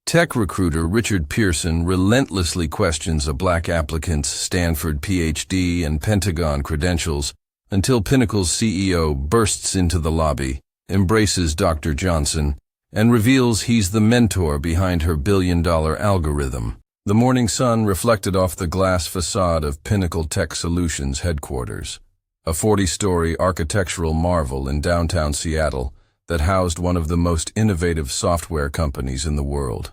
Tech recruiter Richard Pearson relentlessly questions a black applicant's Stanford PhD and Pentagon credentials until Pinnacle's CEO bursts into the lobby, embraces Dr. Johnson, and reveals he's the mentor behind her billion-dollar algorithm. The morning sun reflected off the glass facade of Pinnacle Tech Solutions headquarters, a 40-story architectural marvel in downtown Seattle that housed one of the most innovative software companies in the world.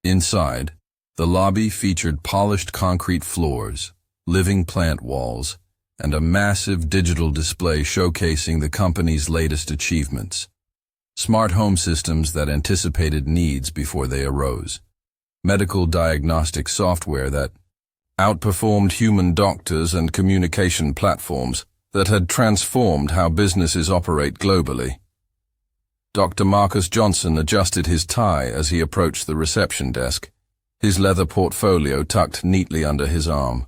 Inside, the lobby featured polished concrete floors, living plant walls, and a massive digital display showcasing the company's latest achievements. Smart home systems that anticipated needs before they arose. Medical diagnostic software that outperformed human doctors and communication platforms that had transformed how businesses operate globally. Dr. Marcus Johnson adjusted his tie as he approached the reception desk, his leather portfolio tucked neatly under his arm.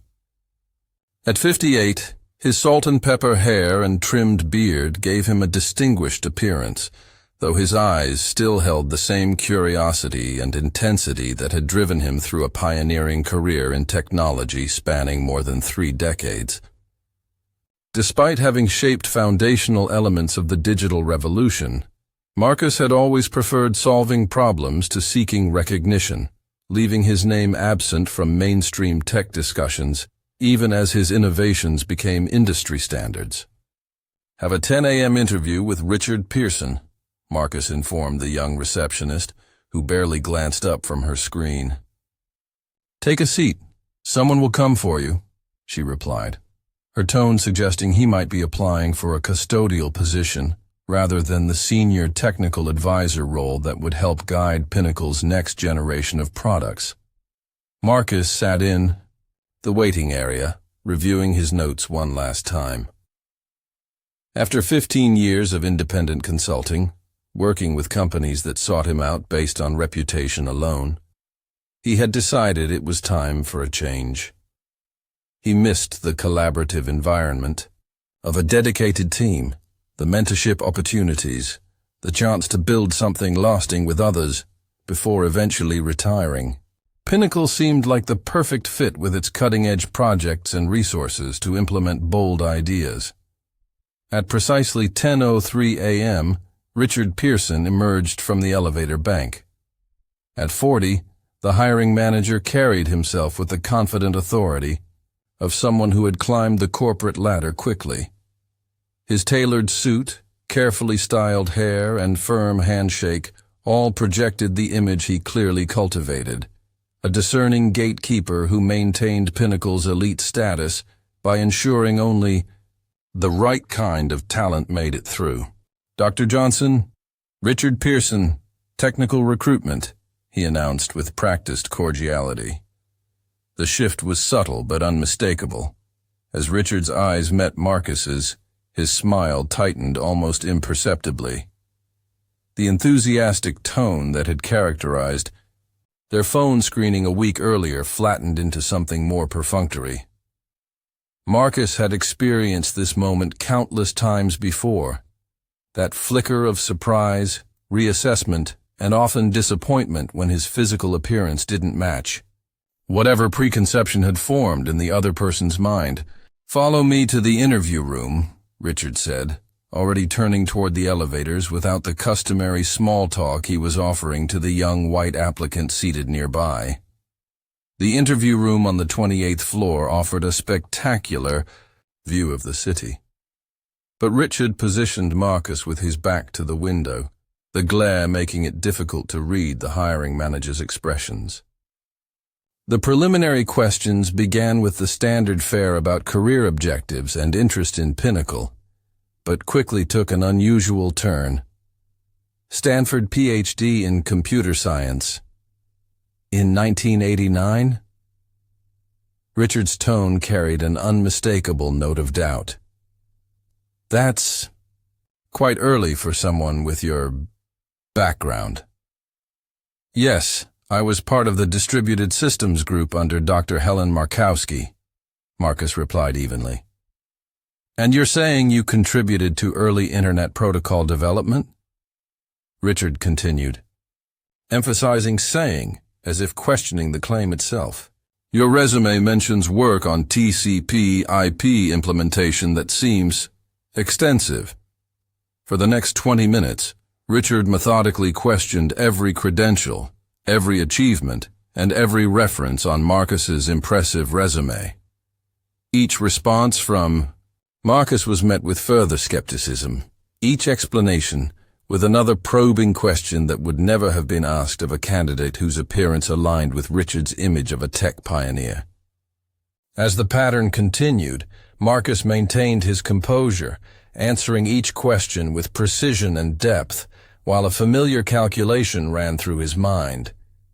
At 58, his salt and pepper hair and trimmed beard gave him a distinguished appearance, though his eyes still held the same curiosity and intensity that had driven him through a pioneering career in technology spanning more than 3 decades. Despite having shaped foundational elements of the digital revolution, Marcus had always preferred solving problems to seeking recognition, leaving his name absent from mainstream tech discussions, even as his innovations became industry standards. "Have a 10 a.m. interview with Richard Pearson," Marcus informed the young receptionist, who barely glanced up from her screen. "Take a seat. Someone will come for you," she replied, her tone suggesting he might be applying for a custodial position rather than the senior technical advisor role that would help guide Pinnacle's next generation of products. Marcus sat in the waiting area, reviewing his notes one last time. After 15 years of independent consulting, working with companies that sought him out based on reputation alone, he had decided it was time for a change. He missed the collaborative environment of a dedicated team, the mentorship opportunities, the chance to build something lasting with others before eventually retiring. Pinnacle seemed like the perfect fit with its cutting-edge projects and resources to implement bold ideas. At precisely 10:03 a.m., Richard Pearson emerged from the elevator bank. At 40, the hiring manager carried himself with the confident authority of someone who had climbed the corporate ladder quickly. His tailored suit, carefully styled hair, and firm handshake all projected the image he clearly cultivated, a discerning gatekeeper who maintained Pinnacle's elite status by ensuring only the right kind of talent made it through. "Dr. Johnson, Richard Pearson, technical recruitment," he announced with practiced cordiality. The shift was subtle but unmistakable. As Richard's eyes met Marcus's, his smile tightened almost imperceptibly. The enthusiastic tone that had characterized their phone screening a week earlier flattened into something more perfunctory. Marcus had experienced this moment countless times before, that flicker of surprise, reassessment, and often disappointment when his physical appearance didn't match whatever preconception had formed in the other person's mind. "Follow me to the interview room," Richard said, already turning toward the elevators without the customary small talk he was offering to the young white applicant seated nearby. The interview room on the 28th floor offered a spectacular view of the city. But Richard positioned Marcus with his back to the window, the glare making it difficult to read the hiring manager's expressions. The preliminary questions began with the standard fare about career objectives and interest in Pinnacle, but quickly took an unusual turn. Stanford PhD in computer science. In 1989? Richard's tone carried an unmistakable note of doubt. "That's quite early for someone with your background." "Yes, I was part of the distributed systems group under Dr. Helen Markowski," Marcus replied evenly. "And you're saying you contributed to early Internet protocol development?" Richard continued. emphasizing saying as if questioning the claim itself. Your resume mentions work on TCP/IP implementation that seems extensive. For the next 20 minutes, Richard methodically questioned every credential, every achievement, and every reference on Marcus's impressive resume. Each response from Marcus was met with further skepticism, each explanation with another probing question that would never have been asked of a candidate whose appearance aligned with Richard's image of a tech pioneer. As the pattern continued, Marcus maintained his composure, answering each question with precision and depth, while a familiar calculation ran through his mind.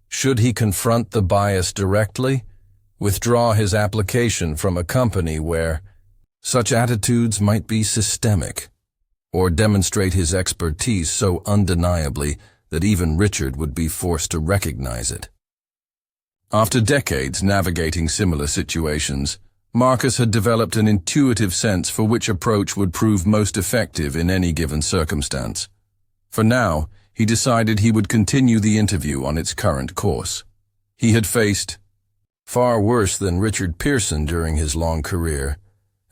Should he confront the bias directly, withdraw his application from a company where such attitudes might be systemic, or demonstrate his expertise so undeniably that even Richard would be forced to recognize it? After decades navigating similar situations, Marcus had developed an intuitive sense for which approach would prove most effective in any given circumstance. For now, he decided he would continue the interview on its current course. He had faced far worse than Richard Pearson during his long career,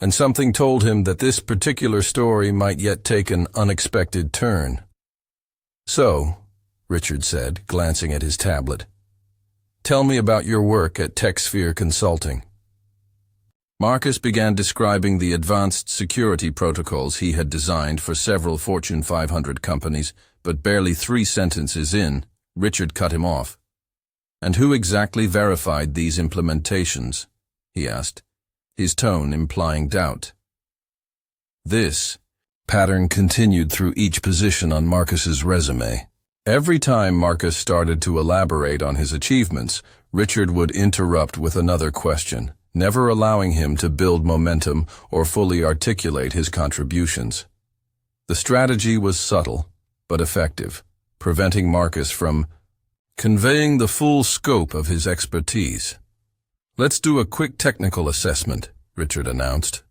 and something told him that this particular story might yet take an unexpected turn. So, Richard said, glancing at his tablet, "Tell me about your work at TechSphere Consulting." Marcus began describing the advanced security protocols he had designed for several Fortune 500 companies, but barely 3 sentences in, Richard cut him off. "And who exactly verified these implementations?" he asked, his tone implying doubt. This pattern continued through each position on Marcus's resume. Every time Marcus started to elaborate on his achievements, Richard would interrupt with another question, never allowing him to build momentum or fully articulate his contributions. The strategy was subtle, but effective, preventing Marcus from conveying the full scope of his expertise. "Let's do a quick technical assessment," Richard announced,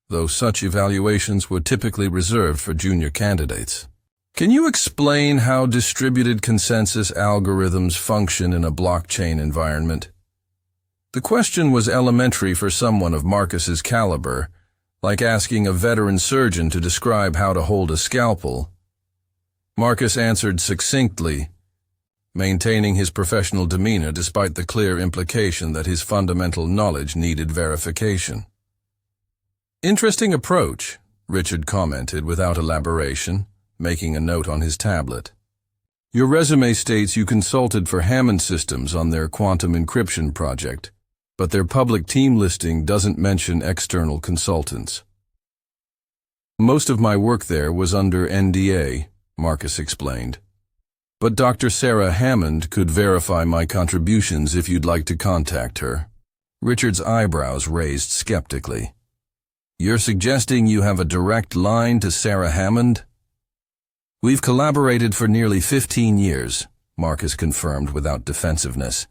though such evaluations were typically reserved for junior candidates. "Can you explain how distributed consensus algorithms function in a blockchain environment?" The question was elementary for someone of Marcus's caliber, like asking a veteran surgeon to describe how to hold a scalpel. Marcus answered succinctly, maintaining his professional demeanor despite the clear implication that his fundamental knowledge needed verification. "Interesting approach," Richard commented without elaboration, making a note on his tablet. "Your resume states you consulted for Hammond Systems on their quantum encryption project, but their public team listing doesn't mention external consultants." "Most of my work there was under NDA," Marcus explained. "But Dr. Sarah Hammond could verify my contributions if you'd like to contact her." Richard's eyebrows raised skeptically. "You're suggesting you have a direct line to Sarah Hammond?" "We've collaborated for nearly 15 years, Marcus confirmed without defensiveness.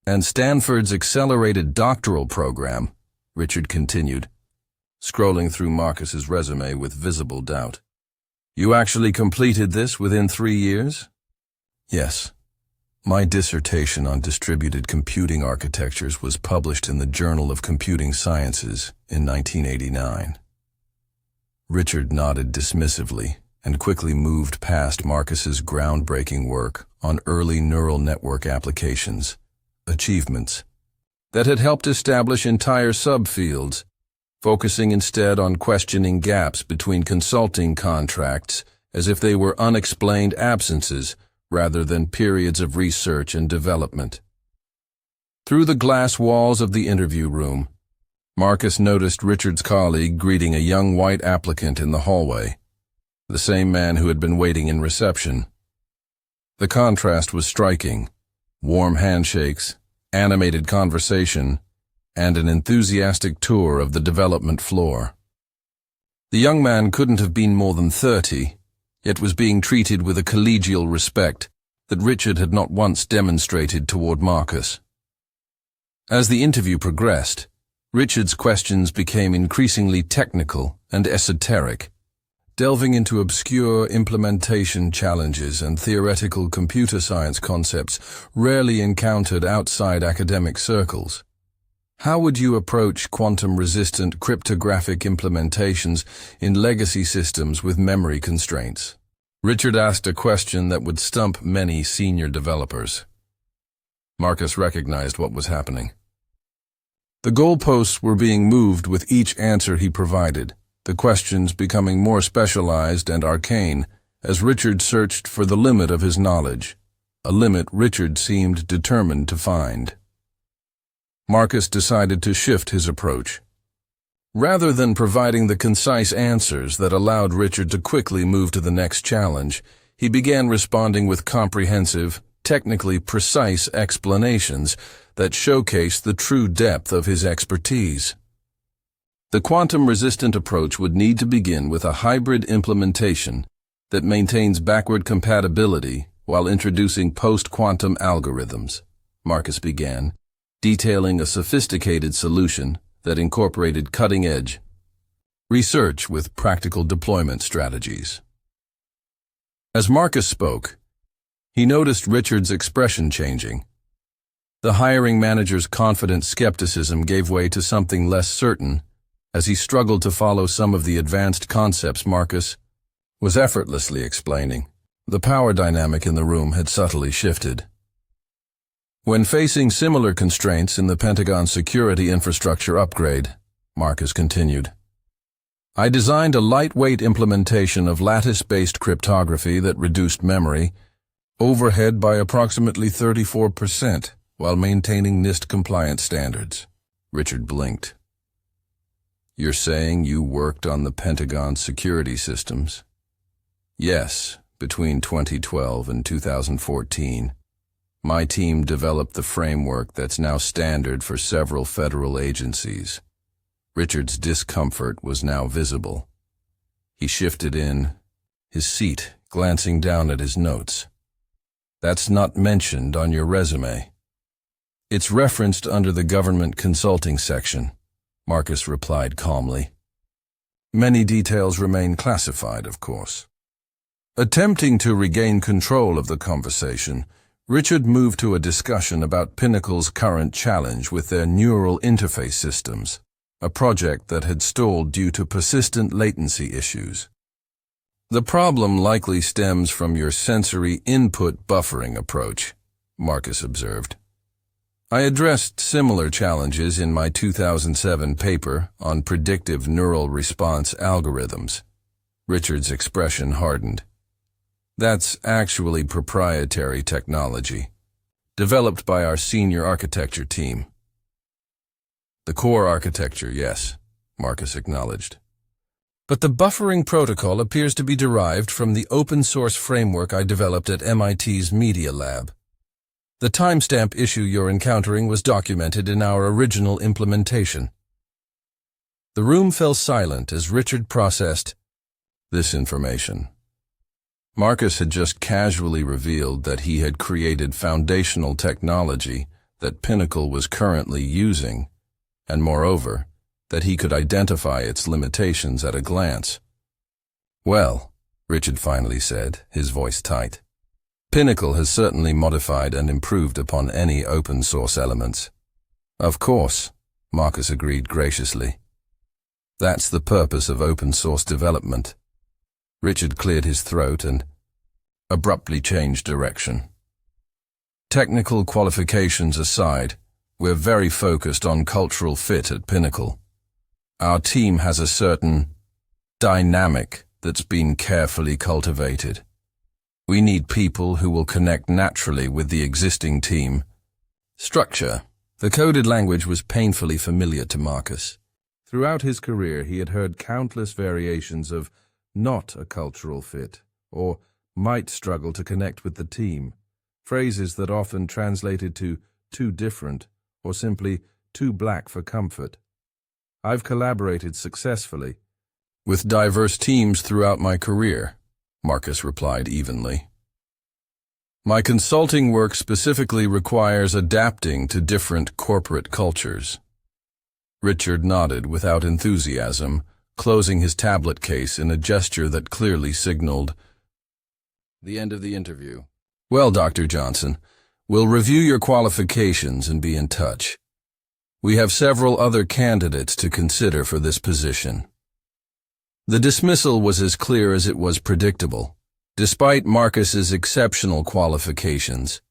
"And Stanford's accelerated doctoral program," Richard continued, scrolling through Marcus's resume with visible doubt. "You actually completed this within 3 years?" "Yes. My dissertation on distributed computing architectures was published in the Journal of Computing Sciences in 1989. Richard nodded dismissively and quickly moved past Marcus's groundbreaking work on early neural network applications, achievements that had helped establish entire subfields, focusing instead on questioning gaps between consulting contracts as if they were unexplained absences rather than periods of research and development. Through the glass walls of the interview room, Marcus noticed Richard's colleague greeting a young white applicant in the hallway, the same man who had been waiting in reception. The contrast was striking. Warm handshakes, animated conversation, and an enthusiastic tour of the development floor. The young man couldn't have been more than 30, yet was being treated with a collegial respect that Richard had not once demonstrated toward Marcus. As the interview progressed, Richard's questions became increasingly technical and esoteric, delving into obscure implementation challenges and theoretical computer science concepts rarely encountered outside academic circles. How would you approach quantum-resistant cryptographic implementations in legacy systems with memory constraints? Richard asked a question that would stump many senior developers. Marcus recognized what was happening. The goalposts were being moved with each answer he provided, the questions becoming more specialized and arcane as Richard searched for the limit of his knowledge, a limit Richard seemed determined to find. Marcus decided to shift his approach. Rather than providing the concise answers that allowed Richard to quickly move to the next challenge, he began responding with comprehensive, technically precise explanations that showcased the true depth of his expertise. The quantum-resistant approach would need to begin with a hybrid implementation that maintains backward compatibility while introducing post-quantum algorithms, Marcus began, detailing a sophisticated solution that incorporated cutting-edge research with practical deployment strategies. As Marcus spoke, he noticed Richard's expression changing. The hiring manager's confident skepticism gave way to something less certain as he struggled to follow some of the advanced concepts Marcus was effortlessly explaining. The power dynamic in the room had subtly shifted. When facing similar constraints in the Pentagon security infrastructure upgrade, Marcus continued, I designed a lightweight implementation of lattice-based cryptography that reduced memory overhead by approximately 34% while maintaining NIST compliance standards. Richard blinked. You're saying you worked on the Pentagon security systems? Yes, between 2012 and 2014. My team developed the framework that's now standard for several federal agencies. Richard's discomfort was now visible. He shifted in his seat, glancing down at his notes. That's not mentioned on your resume. It's referenced under the government consulting section, Marcus replied calmly. Many details remain classified, of course. Attempting to regain control of the conversation, Richard moved to a discussion about Pinnacle's current challenge with their neural interface systems, a project that had stalled due to persistent latency issues. The problem likely stems from your sensory input buffering approach, Marcus observed. I addressed similar challenges in my 2007 paper on predictive neural response algorithms. Richard's expression hardened. That's actually proprietary technology, developed by our senior architecture team. The core architecture, yes, Marcus acknowledged. But the buffering protocol appears to be derived from the open-source framework I developed at MIT's Media Lab. The timestamp issue you're encountering was documented in our original implementation. The room fell silent as Richard processed this information. Marcus had just casually revealed that he had created foundational technology that Pinnacle was currently using, and moreover, that he could identify its limitations at a glance. Well, Richard finally said, his voice tight. Pinnacle has certainly modified and improved upon any open-source elements. Of course, Marcus agreed graciously. That's the purpose of open-source development. Richard cleared his throat and abruptly changed direction. Technical qualifications aside, we're very focused on cultural fit at Pinnacle. Our team has a certain dynamic that's been carefully cultivated. We need people who will connect naturally with the existing team. Structure. The coded language was painfully familiar to Marcus. Throughout his career, he had heard countless variations of not a cultural fit, or might struggle to connect with the team, phrases that often translated to too different, or simply too black for comfort. I've collaborated successfully with diverse teams throughout my career, Marcus replied evenly. My consulting work specifically requires adapting to different corporate cultures. Richard nodded without enthusiasm, closing his tablet case in a gesture that clearly signaled the end of the interview. "Well, Dr. Johnson, we'll review your qualifications and be in touch. We have several other candidates to consider for this position." The dismissal was as clear as it was predictable. Despite Marcus's exceptional qualifications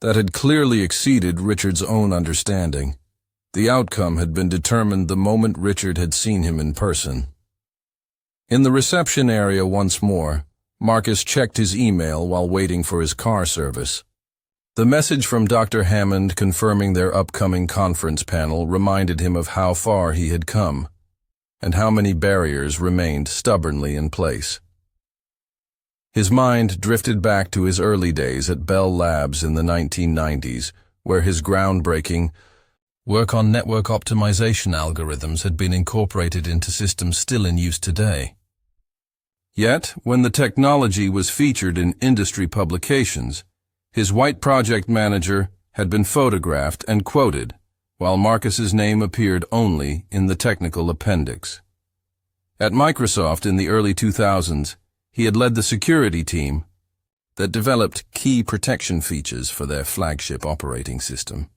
that had clearly exceeded Richard's own understanding, the outcome had been determined the moment Richard had seen him in person. In the reception area once more, Marcus checked his email while waiting for his car service. The message from Dr. Hammond confirming their upcoming conference panel reminded him of how far he had come, and how many barriers remained stubbornly in place. His mind drifted back to his early days at Bell Labs in the 1990s, where his groundbreaking work on network optimization algorithms had been incorporated into systems still in use today. Yet, when the technology was featured in industry publications, his white project manager had been photographed and quoted, while Marcus's name appeared only in the technical appendix. At Microsoft in the early 2000s, he had led the security team that developed key protection features for their flagship operating system.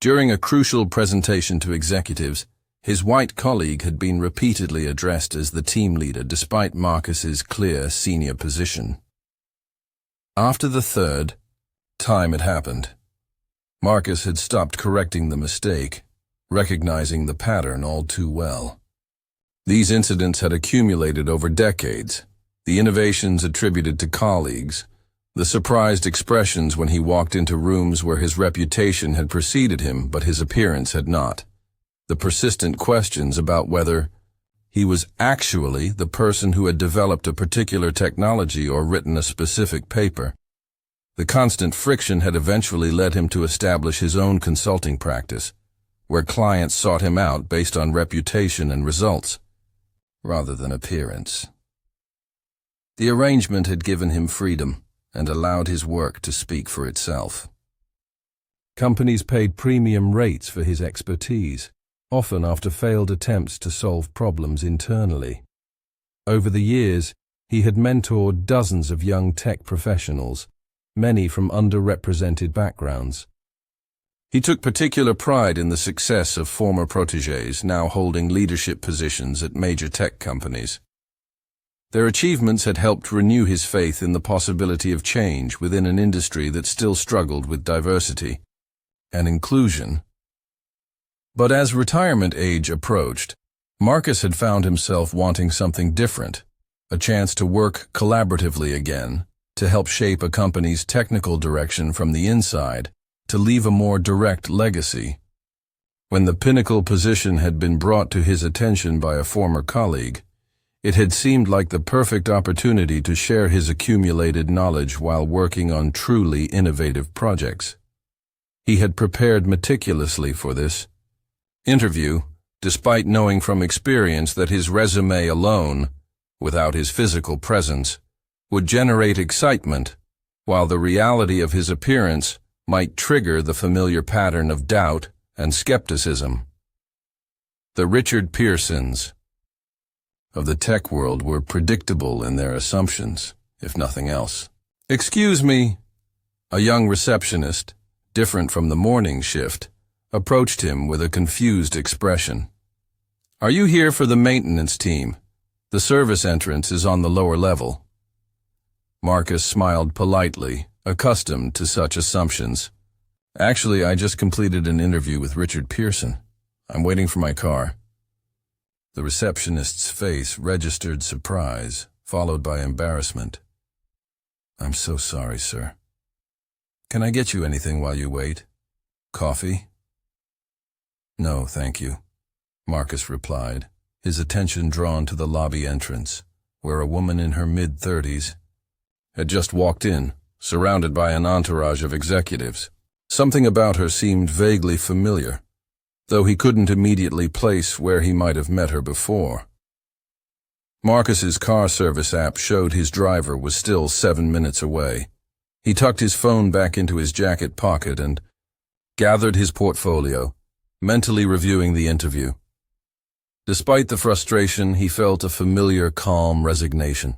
During a crucial presentation to executives, his white colleague had been repeatedly addressed as the team leader despite Marcus's clear senior position. After the third time it happened, Marcus had stopped correcting the mistake, recognizing the pattern all too well. These incidents had accumulated over decades, the innovations attributed to colleagues, the surprised expressions when he walked into rooms where his reputation had preceded him but his appearance had not, the persistent questions about whether he was actually the person who had developed a particular technology or written a specific paper. The constant friction had eventually led him to establish his own consulting practice, where clients sought him out based on reputation and results, rather than appearance. The arrangement had given him freedom and allowed his work to speak for itself. Companies paid premium rates for his expertise, often after failed attempts to solve problems internally. Over the years, he had mentored dozens of young tech professionals, many from underrepresented backgrounds. He took particular pride in the success of former protégés now holding leadership positions at major tech companies. Their achievements had helped renew his faith in the possibility of change within an industry that still struggled with diversity and inclusion. But as retirement age approached, Marcus had found himself wanting something different, a chance to work collaboratively again, to help shape a company's technical direction from the inside, to leave a more direct legacy. When the pinnacle position had been brought to his attention by a former colleague, it had seemed like the perfect opportunity to share his accumulated knowledge while working on truly innovative projects. He had prepared meticulously for this interview, despite knowing from experience that his resume alone, without his physical presence, would generate excitement, while the reality of his appearance might trigger the familiar pattern of doubt and skepticism. The Richard Pearsons of the tech world were predictable in their assumptions, if nothing else. "Excuse me," a young receptionist, different from the morning shift, approached him with a confused expression. "Are you here for the maintenance team? The service entrance is on the lower level." Marcus smiled politely, accustomed to such assumptions. "Actually, I just completed an interview with Richard Pearson. I'm waiting for my car." The receptionist's face registered surprise, followed by embarrassment. "I'm so sorry, sir. Can I get you anything while you wait? Coffee?" "No, thank you," Marcus replied, his attention drawn to the lobby entrance, where a woman in her mid-30s had just walked in, surrounded by an entourage of executives. Something about her seemed vaguely familiar, though he couldn't immediately place where he might have met her before. Marcus's car service app showed his driver was still 7 minutes away. He tucked his phone back into his jacket pocket and gathered his portfolio, mentally reviewing the interview. Despite the frustration, he felt a familiar, calm resignation.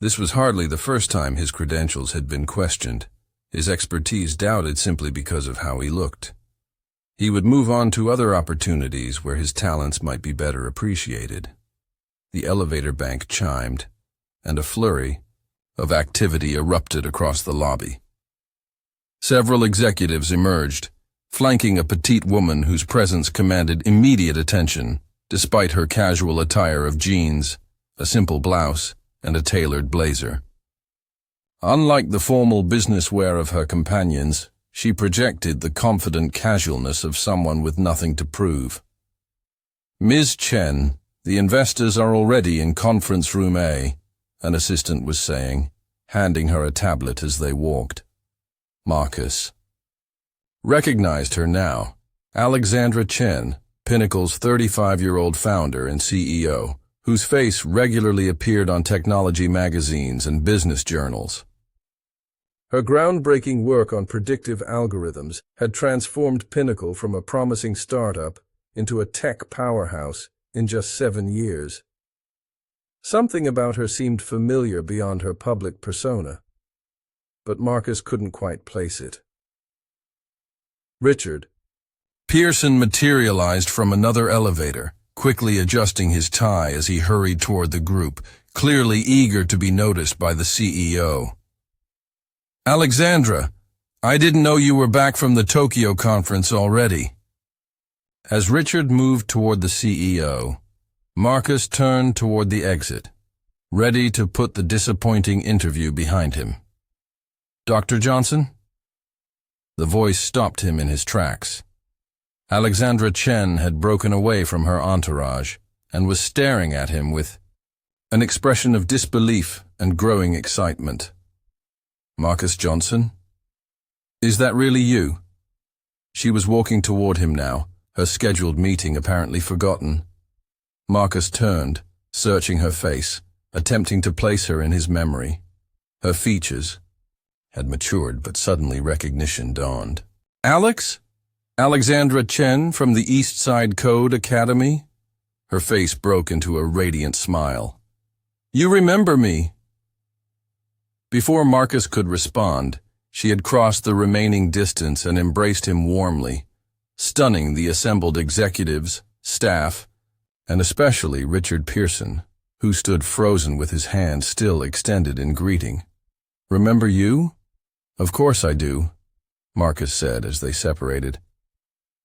This was hardly the first time his credentials had been questioned, his expertise doubted simply because of how he looked. He would move on to other opportunities where his talents might be better appreciated. The elevator bank chimed, and a flurry of activity erupted across the lobby. Several executives emerged, flanking a petite woman whose presence commanded immediate attention, despite her casual attire of jeans, a simple blouse, and a tailored blazer. Unlike the formal business wear of her companions, she projected the confident casualness of someone with nothing to prove. "Ms. Chen, the investors are already in conference room A," an assistant was saying, handing her a tablet as they walked. Marcus recognized her now. Alexandra Chen, Pinnacle's 35-year-old founder and CEO, whose face regularly appeared on technology magazines and business journals. Her groundbreaking work on predictive algorithms had transformed Pinnacle from a promising startup into a tech powerhouse in just 7 years. Something about her seemed familiar beyond her public persona, but Marcus couldn't quite place it. Richard Pearson materialized from another elevator, quickly adjusting his tie as he hurried toward the group, clearly eager to be noticed by the CEO. "Alexandra, I didn't know you were back from the Tokyo conference already." As Richard moved toward the CEO, Marcus turned toward the exit, ready to put the disappointing interview behind him. "Dr. Johnson?" The voice stopped him in his tracks. Alexandra Chen had broken away from her entourage and was staring at him with an expression of disbelief and growing excitement. "Marcus Johnson? Is that really you?" She was walking toward him now, her scheduled meeting apparently forgotten. Marcus turned, searching her face, attempting to place her in his memory. Her features had matured, but suddenly recognition dawned. "Alex? Alexandra Chen from the East Side Code Academy?" Her face broke into a radiant smile. "You remember me?" Before Marcus could respond, she had crossed the remaining distance and embraced him warmly, stunning the assembled executives, staff, and especially Richard Pearson, who stood frozen with his hand still extended in greeting. "Remember you?" "Of course I do," Marcus said as they separated.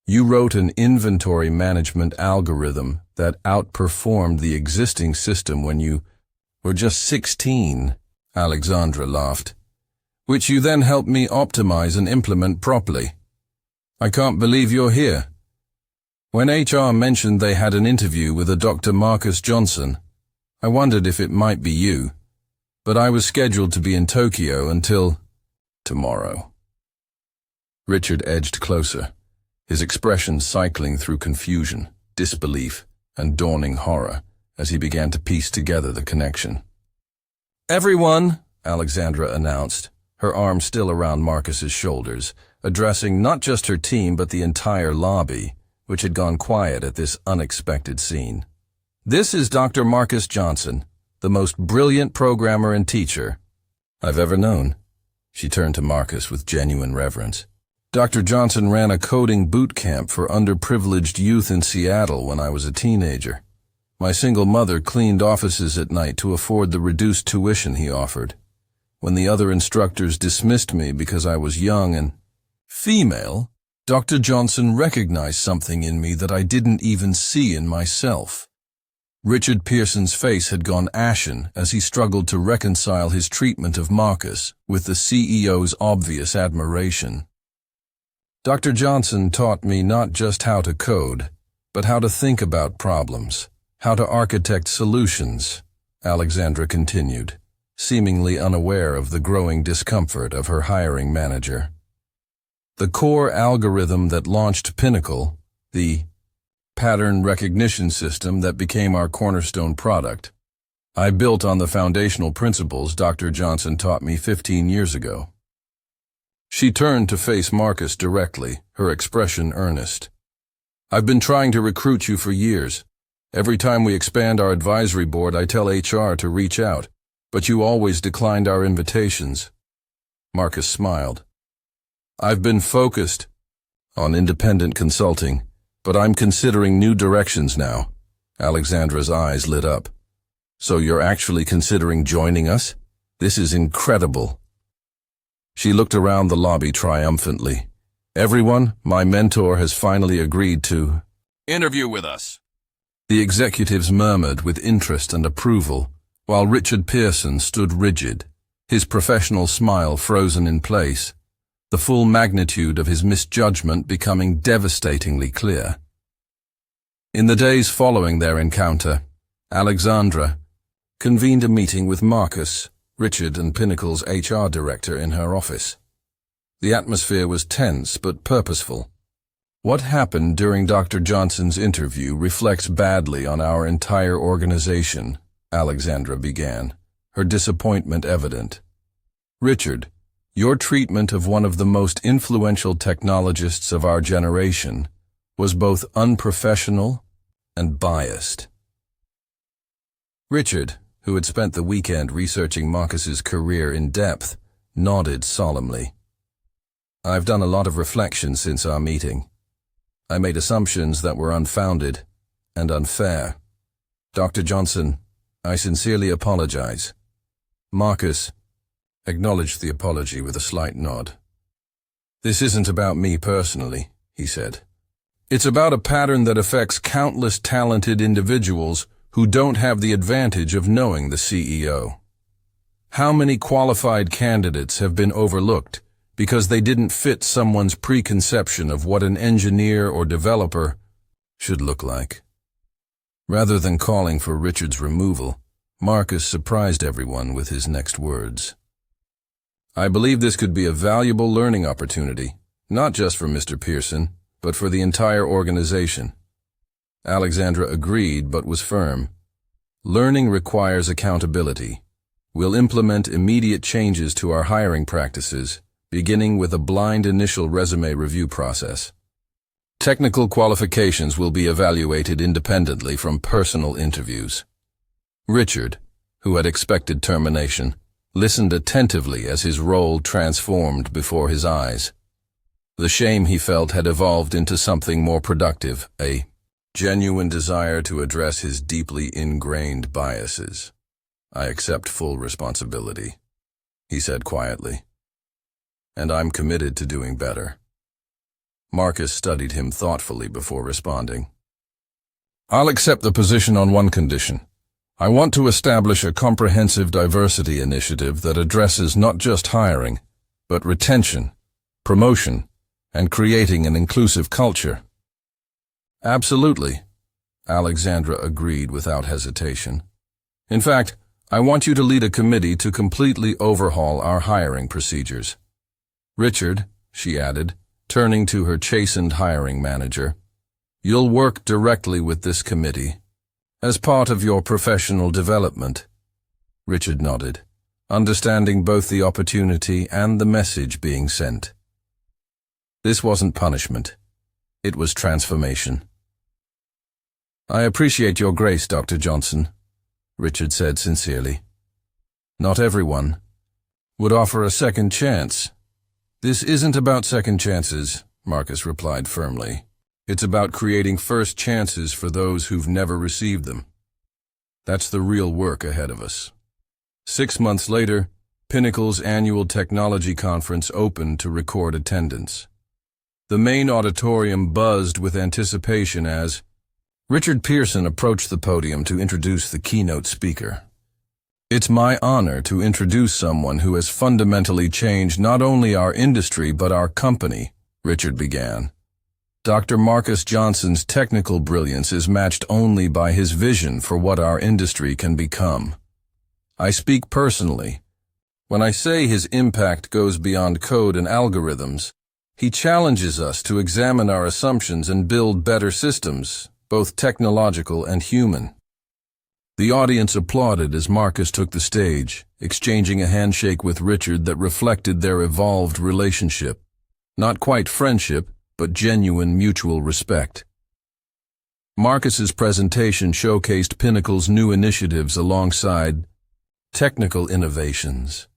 "You wrote an inventory management algorithm that outperformed the existing system when you were just 16, Alexandra laughed, "which you then helped me optimize and implement properly. I can't believe you're here. When HR mentioned they had an interview with a Dr. Marcus Johnson, I wondered if it might be you, but I was scheduled to be in Tokyo until tomorrow." Richard edged closer, his expression cycling through confusion, disbelief, and dawning horror as he began to piece together the connection. "Everyone," Alexandra announced, her arm still around Marcus's shoulders, addressing not just her team but the entire lobby, which had gone quiet at this unexpected scene. "This is Dr. Marcus Johnson, the most brilliant programmer and teacher I've ever known." She turned to Marcus with genuine reverence. "Dr. Johnson ran a coding boot camp for underprivileged youth in Seattle when I was a teenager. My single mother cleaned offices at night to afford the reduced tuition he offered. When the other instructors dismissed me because I was young and female, Dr. Johnson recognized something in me that I didn't even see in myself." Richard Pearson's face had gone ashen as he struggled to reconcile his treatment of Marcus with the CEO's obvious admiration. "Dr. Johnson taught me not just how to code, but how to think about problems, how to architect solutions," Alexandra continued, seemingly unaware of the growing discomfort of her hiring manager. "The core algorithm that launched Pinnacle, the pattern recognition system that became our cornerstone product, I built on the foundational principles Dr. Johnson taught me 15 years ago." She turned to face Marcus directly, her expression earnest. "I've been trying to recruit you for years. Every time we expand our advisory board, I tell HR to reach out, but you always declined our invitations." Marcus smiled. "I've been focused on independent consulting, but I'm considering new directions now." Alexandra's eyes lit up. "So you're actually considering joining us? This is incredible." She looked around the lobby triumphantly. "Everyone, my mentor has finally agreed to interview with us." The executives murmured with interest and approval, while Richard Pearson stood rigid, his professional smile frozen in place, the full magnitude of his misjudgment becoming devastatingly clear. In the days following their encounter, Alexandra convened a meeting with Marcus, Richard and Pinnacle's HR director, in her office. The atmosphere was tense but purposeful. "What happened during Dr. Johnson's interview reflects badly on our entire organization," Alexandra began, her disappointment evident. "Richard, your treatment of one of the most influential technologists of our generation was both unprofessional and biased." Richard, who had spent the weekend researching Marcus's career in depth, nodded solemnly. "I've done a lot of reflection since our meeting. I made assumptions that were unfounded and unfair. Dr. Johnson, I sincerely apologize." Marcus acknowledged the apology with a slight nod. "This isn't about me personally," he said. "It's about a pattern that affects countless talented individuals who don't have the advantage of knowing the CEO. How many qualified candidates have been overlooked because they didn't fit someone's preconception of what an engineer or developer should look like?" Rather than calling for Richard's removal, Marcus surprised everyone with his next words. "I believe this could be a valuable learning opportunity, not just for Mr. Pearson, but for the entire organization." Alexandra agreed but was firm. "Learning requires accountability. We'll implement immediate changes to our hiring practices, beginning with a blind initial resume review process. Technical qualifications will be evaluated independently from personal interviews." Richard, who had expected termination, listened attentively as his role transformed before his eyes. The shame he felt had evolved into something more productive, a genuine desire to address his deeply ingrained biases. "I accept full responsibility," he said quietly. "And I'm committed to doing better." Marcus studied him thoughtfully before responding. "I'll accept the position on one condition. I want to establish a comprehensive diversity initiative that addresses not just hiring, but retention, promotion, and creating an inclusive culture." "Absolutely," Alexandra agreed without hesitation. "In fact, I want you to lead a committee to completely overhaul our hiring procedures." "Richard," she added, turning to her chastened hiring manager, "you'll work directly with this committee as part of your professional development." Richard nodded, understanding both the opportunity and the message being sent. This wasn't punishment. It was transformation. "I appreciate your grace, Dr. Johnson," Richard said sincerely. "Not everyone would offer a second chance." "This isn't about second chances," Marcus replied firmly. "It's about creating first chances for those who've never received them. That's the real work ahead of us." 6 months later, Pinnacle's annual technology conference opened to record attendance. The main auditorium buzzed with anticipation as Richard Pearson approached the podium to introduce the keynote speaker. "It's my honor to introduce someone who has fundamentally changed not only our industry but our company," Richard began. "Dr. Marcus Johnson's technical brilliance is matched only by his vision for what our industry can become. I speak personally. When I say his impact goes beyond code and algorithms, he challenges us to examine our assumptions and build better systems, both technological and human." The audience applauded as Marcus took the stage, exchanging a handshake with Richard that reflected their evolved relationship. Not quite friendship, but genuine mutual respect. Marcus's presentation showcased Pinnacle's new initiatives alongside technical innovations.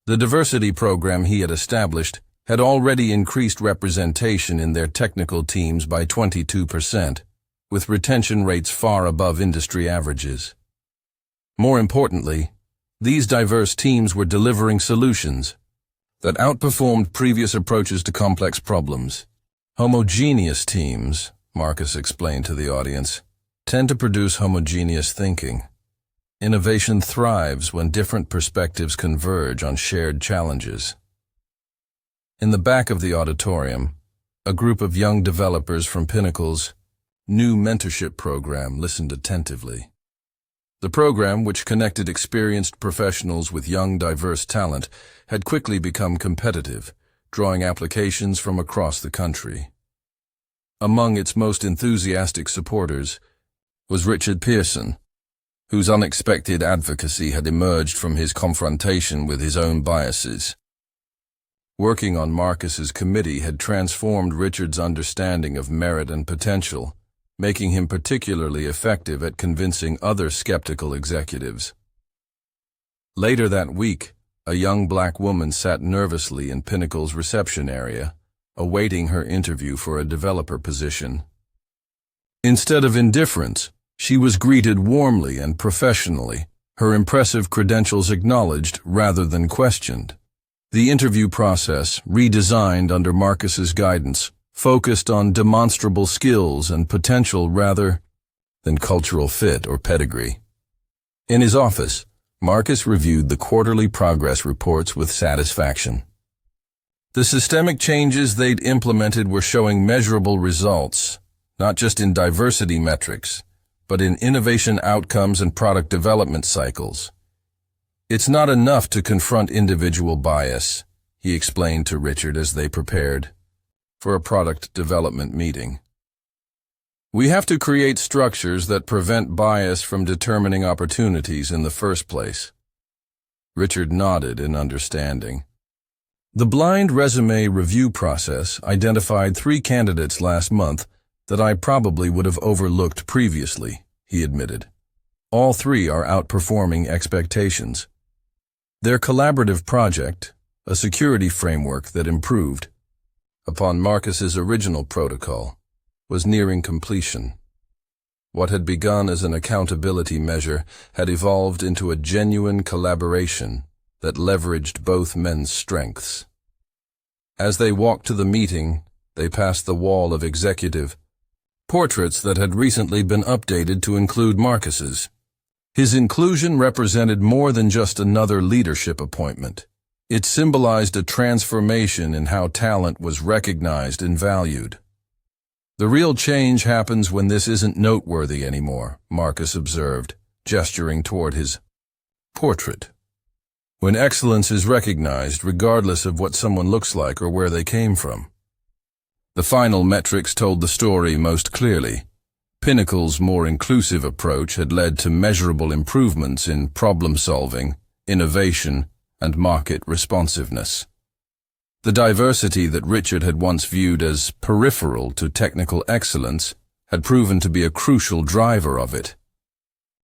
The diversity program he had established had already increased representation in their technical teams by 22%, with retention rates far above industry averages. More importantly, these diverse teams were delivering solutions that outperformed previous approaches to complex problems. Homogeneous teams, Marcus explained to the audience, tend to produce homogeneous thinking. Innovation thrives when different perspectives converge on shared challenges. In the back of the auditorium, a group of young developers from Pinnacle's new mentorship program listened attentively. The program, which connected experienced professionals with young, diverse talent, had quickly become competitive, drawing applications from across the country. Among its most enthusiastic supporters was Richard Pearson, whose unexpected advocacy had emerged from his confrontation with his own biases. Working on Marcus's committee had transformed Richard's understanding of merit and potential, making him particularly effective at convincing other skeptical executives. Later that week, a young black woman sat nervously in Pinnacle's reception area, awaiting her interview for a developer position. Instead of indifference, she was greeted warmly and professionally, her impressive credentials acknowledged rather than questioned. The interview process, redesigned under Marcus's guidance, focused on demonstrable skills and potential rather than cultural fit or pedigree. In his office, Marcus reviewed the quarterly progress reports with satisfaction. The systemic changes they'd implemented were showing measurable results, not just in diversity metrics, but in innovation outcomes and product development cycles. It's not enough to confront individual bias, he explained to Richard as they prepared for a product development meeting. We have to create structures that prevent bias from determining opportunities in the first place. Richard nodded in understanding. The blind resume review process identified 3 candidates last month that I probably would have overlooked previously, he admitted. All 3 are outperforming expectations. Their collaborative project, a security framework that improved upon Marcus's original protocol, was nearing completion. What had begun as an accountability measure had evolved into a genuine collaboration that leveraged both men's strengths. As they walked to the meeting, they passed the wall of executive portraits that had recently been updated to include Marcus's. His inclusion represented more than just another leadership appointment. It symbolized a transformation in how talent was recognized and valued. The real change happens when this isn't noteworthy anymore, Marcus observed, gesturing toward his portrait. When excellence is recognized regardless of what someone looks like or where they came from. The final metrics told the story most clearly. Pinnacle's more inclusive approach had led to measurable improvements in problem-solving, innovation, and market responsiveness. The diversity that Richard had once viewed as peripheral to technical excellence had proven to be a crucial driver of it.